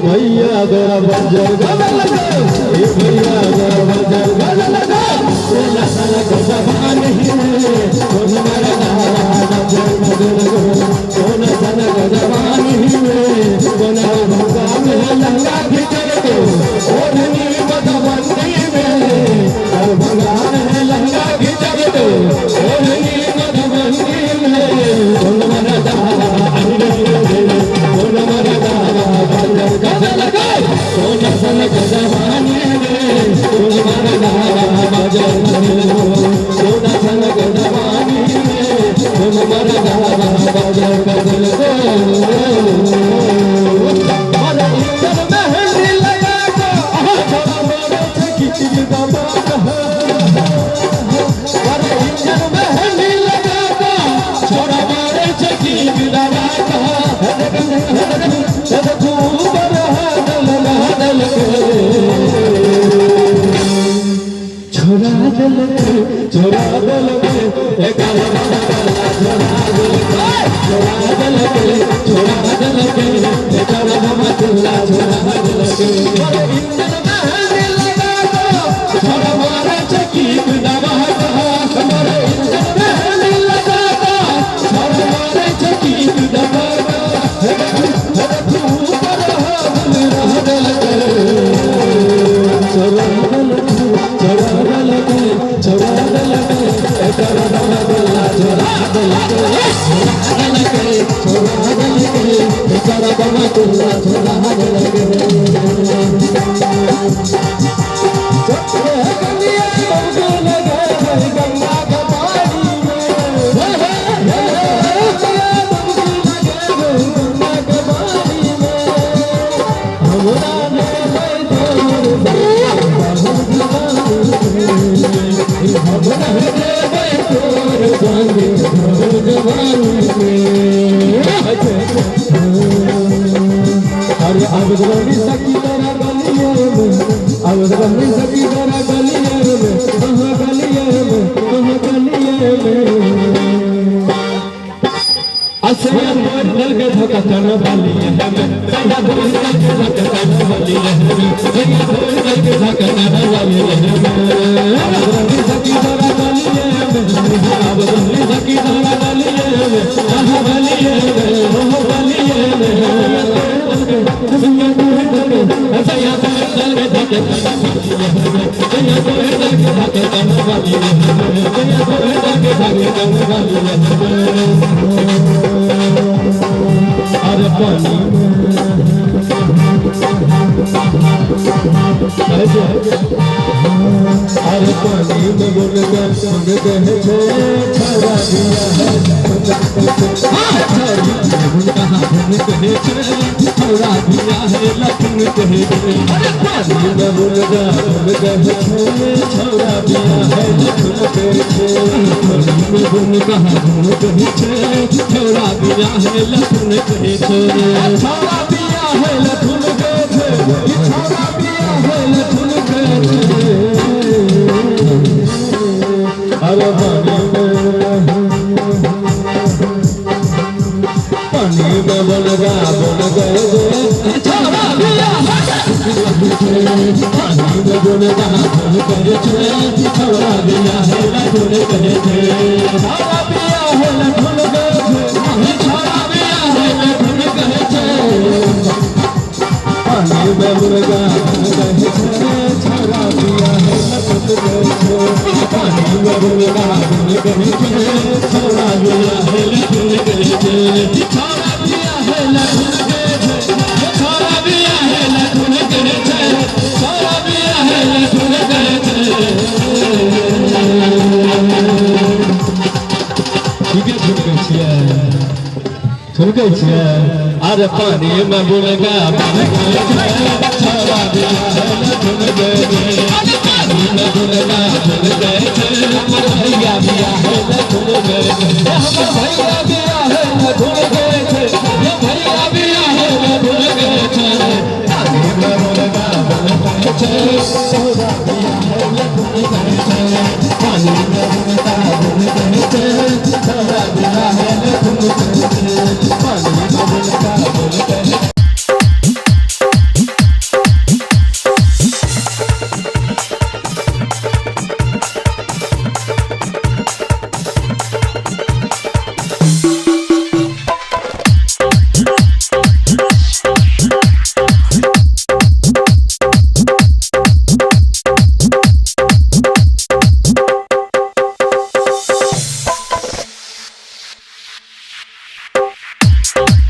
भैया गरा बंजर गाना लगा भैया गरा बंजर गाना लगा सोना साला गजा भाने सोना मेरा बंजर गाना लगा सोना साला गजा भाने सोना भंगा में लंगा खींच के ओढ़नी मधुबनी में हर भंगा में लंगा खींच के ओढ़नी मधुबनी में सोना मेरा सोना सन गजवानी में सोना सन गजवानी में सोना बाजार बदल गो अरे इंजन में हिंदी लगा को छोड़ा मेरे खिचड़ी दबा अरे इंजन में हिंदी लगा को छोड़ा मेरे खिचड़ी दबा छोड़ा दल एक अरे पानी में बुड़गा छोड़ा दिया है पानी में दुर्गा भूल गए थे हमर भैया बिया है न भूल गए थे हमर भैया बिया है न भूल गए थे ये भैया बिया है न भूल गए थे पानी में दुर्गा भूल गए थे तोरा बिया है न भूल गए थे पानी में दुर्गा भूल गए थे तोरा बिया है न भूल गए थे पानी में दुर्गा भूल गए You